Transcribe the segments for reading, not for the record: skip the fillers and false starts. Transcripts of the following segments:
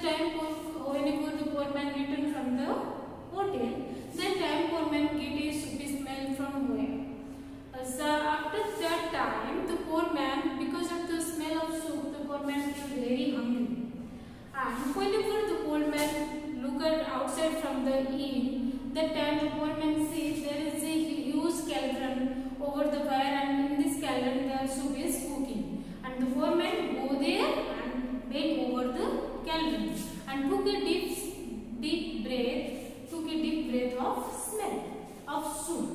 time whenever the poor man returned from the hotel, that time poor man get a soupy smell from where? So after that time, the poor man, because of the smell of soup, the poor man feel very hungry. And whenever the poor man look at outside from the inn, that time the poor man sees there is a huge cauldron over the fire, and in this cauldron the soup is cooking. And the poor man go there and bend over the cauldron and took a deep breath of smell of soup.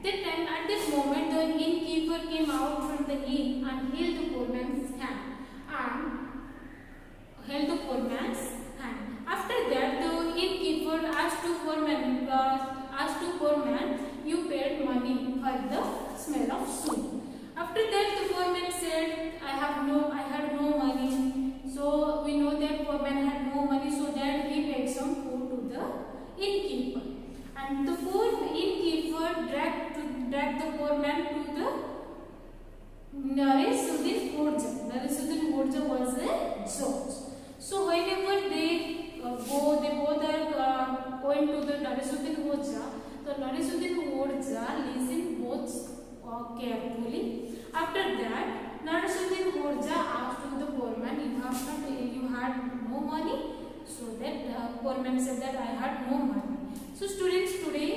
That time, at that moment, the innkeeper came out from the inn and held the poor man's hand. After that, the innkeeper asked to poor man, "You paid money for the smell of soup." After that, the poor man said, I had no money." So we know that poor man had no money, so that he paid some food to the innkeeper. And the poor innkeeper dragged the poor man to the Naresuddin Orja. Naresuddin Orja was a judge. So whenever they both are going to the Naresuddin Orja, the Naresuddin Orja listened both carefully. After that, Naresuddin Orja asked to the poor man, "You had no money?" So that poor man said that I had no money. So students, today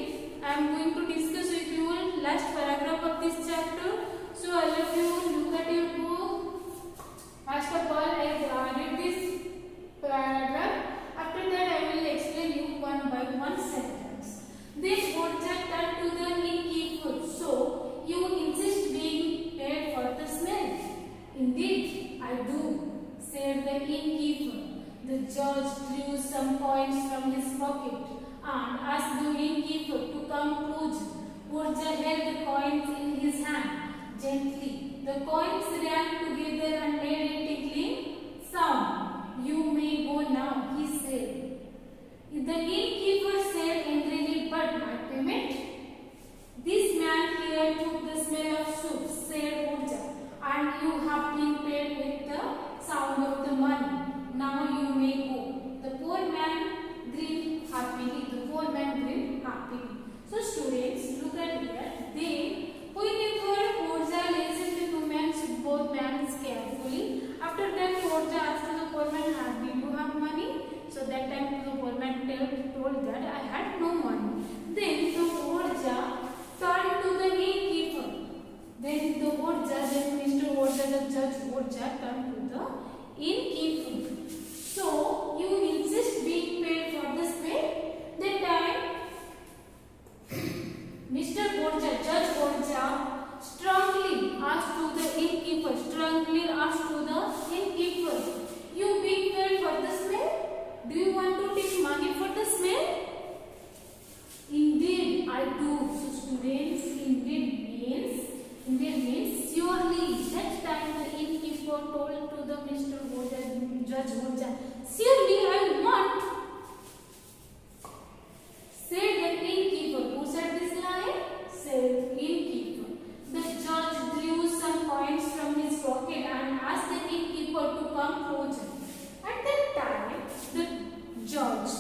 I am going to discuss with you last paragraph of this chapter. So all of you look at your book. First of all, I read this paragraph. After that, I will explain you one by one sentence. Then Orja turned to the innkeeper. "So you insist being paid for the smell?" "Indeed, I do," said the innkeeper. The judge drew some coins from his pocket and asked the innkeeper to come closer. Orja held the coins in his hand gently. The coins ran together and made a tinkling sound. "You may go now," he said. The innkeeper said angrily, "But my payment?" "This man here took the smell of soup," said Orja, "and you have been paid with the sound of the money. Now you may go." The poor man grinned happily. So students, look at here. Whenever Orja listened to both men carefully. After that, Orja asked the poor man, "Did you have money?" So that time the poor man told that I had no money. Then the Orja turned to the innkeeper. Mr. Orja, the judge Orja, turned to the innkeeper. "So you insist being paid for the smell?" That time Mr. Orja, Judge Orja, strongly asked to the innkeeper, "You being paid for the smell? Do you want to take money for the smell?" "Indeed, I do." So students, indeed means surely. That time the innkeeper told to the Mr. Orja, Judge Orja, "Surely I want." Said the innkeeper. Who said this line? Said innkeeper. The judge drew some coins from his pocket and asked the innkeeper to come closer. At that time, the judge,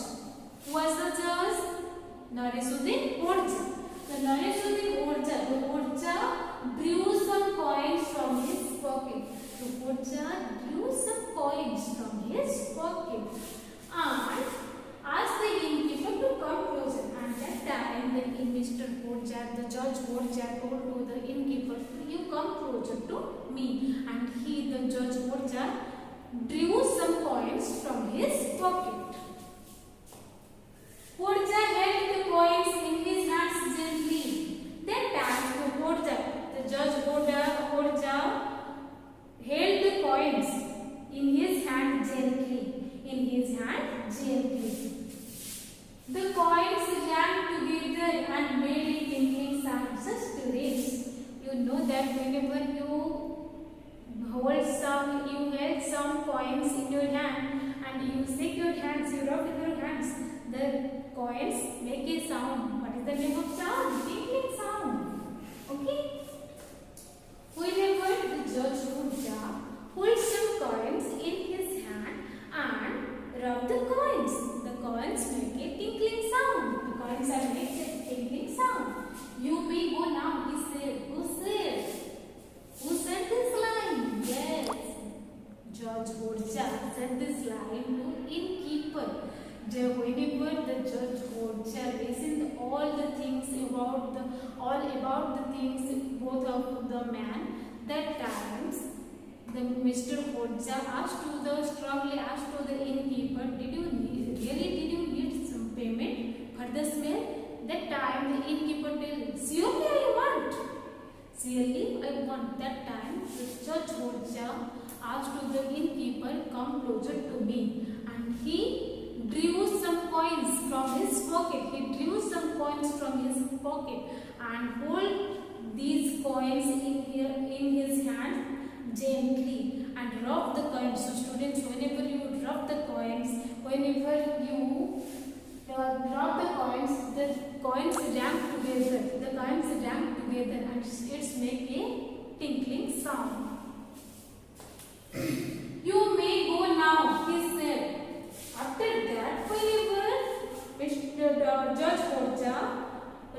who was the judge? Naresuddin Orja. The Naresuddin Orja drew some coins from his pocket. The Orja drew some coins from his pocket and asked the innkeeper to come closer. And that time Mr. Orja, the Judge Orja, told to the innkeeper, "You come closer to me." And the Judge Orja, drew some coins from his pocket. Orja held the coins in his hands gently. That time the Judge Orja held the coins in his hand gently. The coins ran together and made a tinkling sound. Such students, you know that whenever you held some coins in your hand and you shake your hands, you rub your hands, the coins make a sound. What is the name of sound? Tinkling sound. Okay? Whenever the Judge Orja pulled some coins in his hand and rubbed the said this line to innkeeper. Whenever the judge Horja listened all the things about the things both of the man, that times the Mr. Horja strongly asked to the innkeeper, did you need some payment for the smell? That time the innkeeper tell, surely I want. Surely I want. That time the judge Horja asked to the innkeeper, come closer to me, and he drew some coins from his pocket. He drew some coins from his pocket and hold these coins in his hand gently and rub the coins. So students, whenever you rub the coins, the coins jam together. The coins jam together and it's make a tinkling sound. You may go now, he said. After that, whenever Judge Horja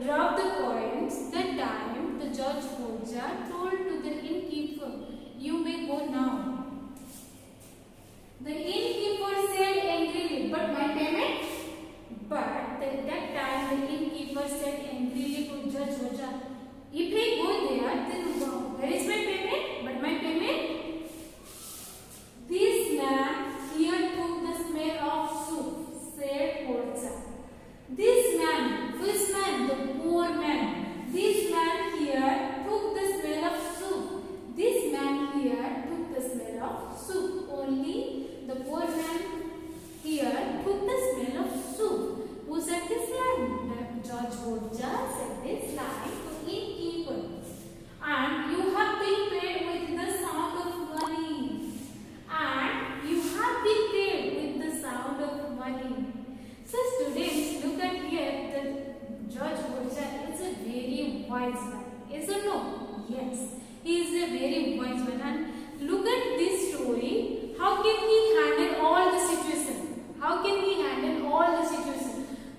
rubbed the coins, that time the Judge Horja told to the innkeeper, you may go now. The innkeeper said angrily, but my payment? But that time the innkeeper said angrily to Judge Horja, if I go there, then where is my payment? But my payment? This man here took the smell of soup, said Horja. This man, which man? The poor man. This man here took the smell of soup. This man here took the smell of soup. Only the poor man here took the smell of soup. Who said this line? Judge Horja said this line to innkeeper. And you have been paid with the sound of money. And you have been paid with the sound of money. So students, look at here, the Judge Horja is a very wise man. Is it no? Yes, he is a very wise man. And look at this story. How can he handle all the situation? How can he handle all the situation?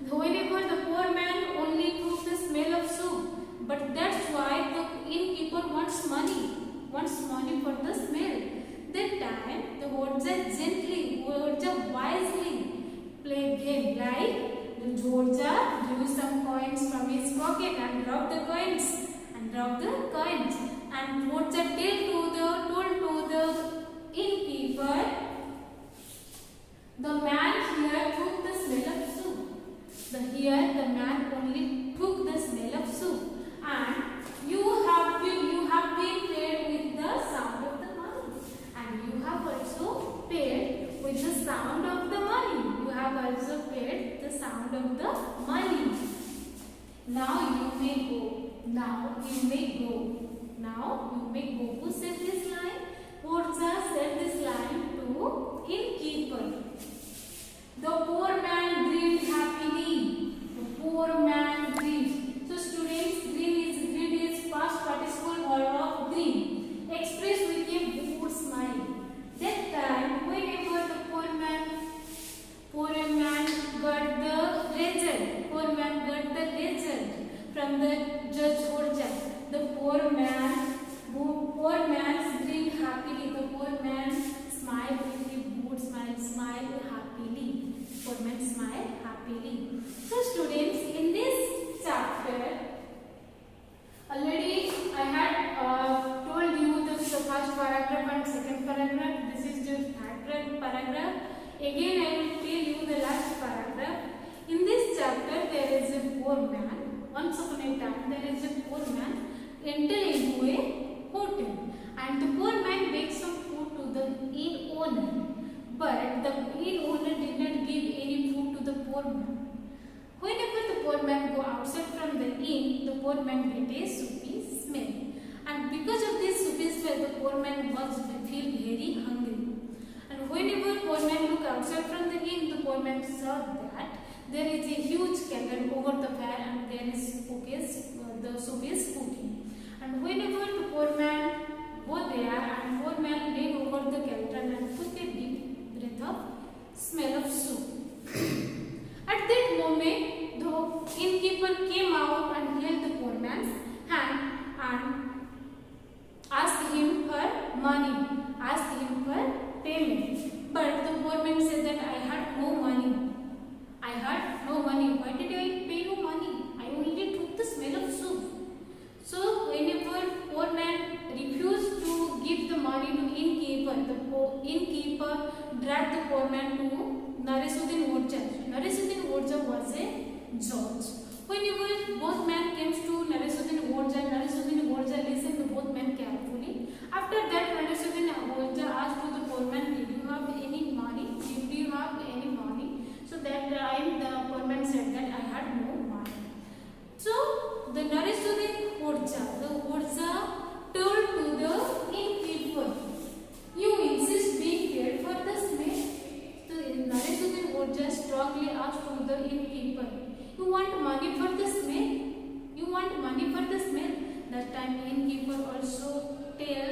Whenever the poor man only took the smell of soup, but that's why the innkeeper wants money for the smell. That time, the Horja wisely played game like the Horja drew some coins from his pocket and dropped the coins. And Horja told to the innkeeper, the man here took the smell of soup. Here the man only took the smell of soup. And you have been paid with the sound of the money. And you have also paid with the sound of the money. You have also paid the sound of the money. Now you may go. Now you may go. Now you may go. Who said this line? Horja said this line to innkeeper. The poor man grinned happily. The poor man grinned. So students, grin is past participle form of grin, expressed with a good smile. That time, whenever the poor man got the result from the Judge Horja, the poor man's grin happily. The poor man smiled with a good smile, smiled happily. Poor man smiled happily. So students, in this chapter, already I had told you the first paragraph and second paragraph. This is the third paragraph. Again, I will tell you the last paragraph. In this chapter, there is a poor man. Once upon a time, there is a poor man enter into a hotel, and the poor man begs some food to the inn owner. But the inn owner did not give any food to the poor man. Whenever the poor man go outside from the inn, the poor man get a soupy smell. And because of this soupy smell, the poor man was feel very hungry. And whenever poor man look outside from the inn, the poor man saw that there is a huge kettle over the fire and there is the soup is cooking. And whenever the poor man go there and poor man lay over the kettle and took a deep breath of smell of soup. At that moment, the innkeeper came out and held the poor man's hand and asked him for money, asked him for payment. But the poor man said that I had no money. I had no money. Why did I pay you money? I only took the smell of soup. So whenever poor man refused to give the money to innkeeper, the innkeeper dragged the poor man to Narisuddin Orja. Narisuddin Orja was a judge. Whenever both men came to Narisuddin Orja listened to both men carefully. After that, Narisuddin Orja asked to the poor man, "Did you have any money? Did you have any money?" So that time the poor man said that I had no money. So the Narisuddin Orja, the Orja told to the innkeeper, "You insist being paid for the smell?" So Narisuddin Orja strongly asked to the innkeeper, "You want money for the smell? You want money for the smell?" That time innkeeper also tell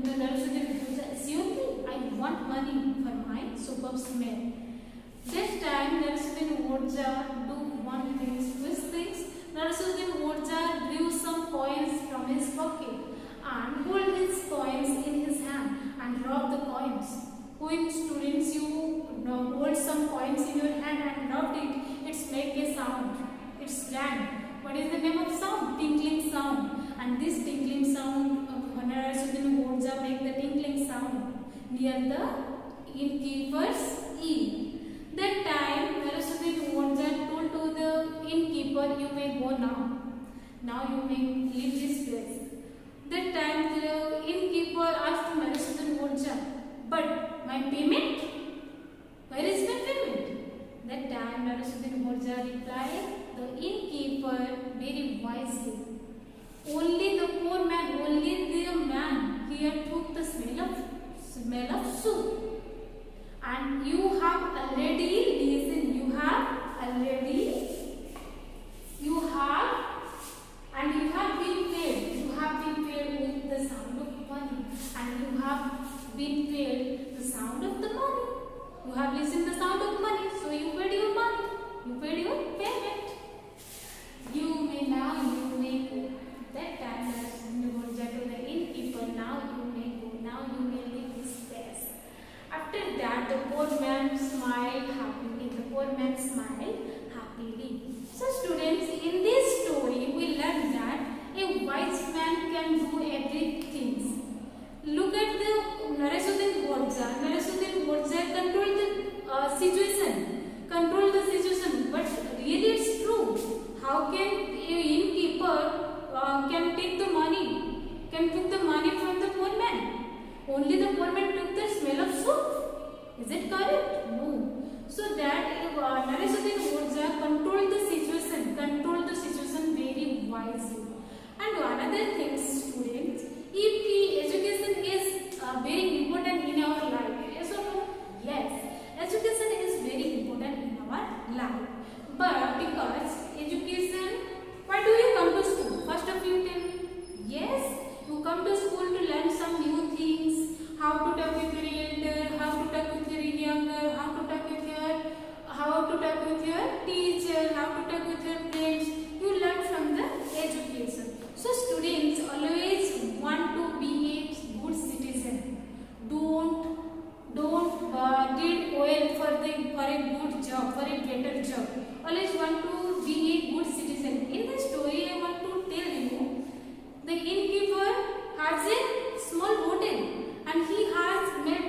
the Narisuddin Orja, "Surely I want money for my superb smell." This time Narisuddin Orja do one twist things. Narisuddin Orja drew some coins from his pocket and hold his coins in his hand and rub the coins. When students you hold some coins in your hand and rub it, it's make a sound. It's rang. What is the name of sound? Tinkling sound. And this tinkling sound, Narisuddin Orja make the tinkling sound near the innkeeper's ear. That time Narisuddin Orja told to the innkeeper, "You may go now. Now you may leave this place." That time the innkeeper asked Narisuddin Orja, "But my payment? Where is my payment?" That time Narisuddin Orja replied, the innkeeper very wisely, "Only the poor man, only the man here took the smell of soup. And you have already listened, you have been paid. You have been paid with the sound of money, and you have been paid the sound of the money. You have listened the sound of money, so you paid your money. You paid your payment. You may go." That time Narisuddin Orja to the innkeeper, "Now you may go. Now you may leave this place." After that, the poor man smiled happily. So students, in this story, we learn that a wise man can do everything. Look at the Narisuddin Orja. Narisuddin Orja controlled the situation, but really it's true. How can a innkeeper can take the money from the poor man? Only the poor man took the smell of soup. Is it correct? No. So that Narisuddin Orja controlled the situation very wisely. And another thing, students, education is very important in our life. Yes or no? Yes. Education is very important in our life. But because education, why do you come to school? First of you tell me. Yes, you come to school to learn some new things. How to talk with your elder, how to talk with your younger, how to talk with your teacher, how to talk with your friends. You learn from the education. So students always want to be a good citizen. Don't did well for a good job, for a better job. Always want to be a good citizen. In the story, I want to tell you, the innkeeper has a small hotel, and he had made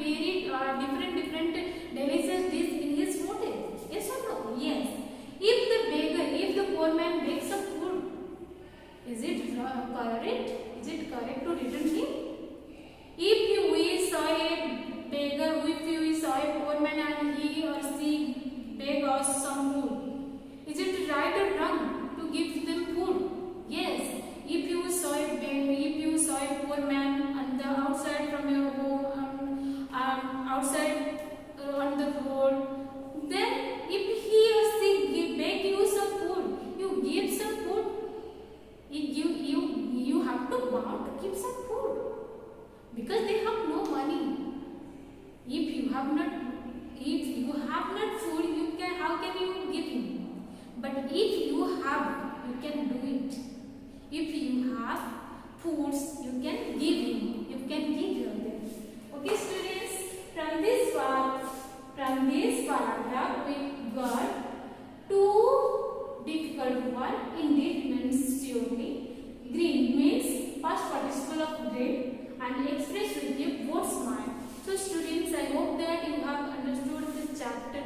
very different delicious dishes in his hotel. Yes or no? Yes. If the poor man makes some food, is it correct? Is it correct to return him? If we saw a poor man and he or she beg us some food, is it right or wrong to give them food? Yes. If you saw a poor man on the outside from your home, outside on the road, then if he or she beg you some food, you give some food. You have to bound to give some food, because they have no money. If you have not food, how can you give him? But if you have, you can do it. If you have foods, you can give him. You can give them. Okay, students. and express with a both smile. So students, I hope that you have understood this chapter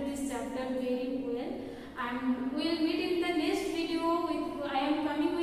very well, and we will meet in the next video with I am coming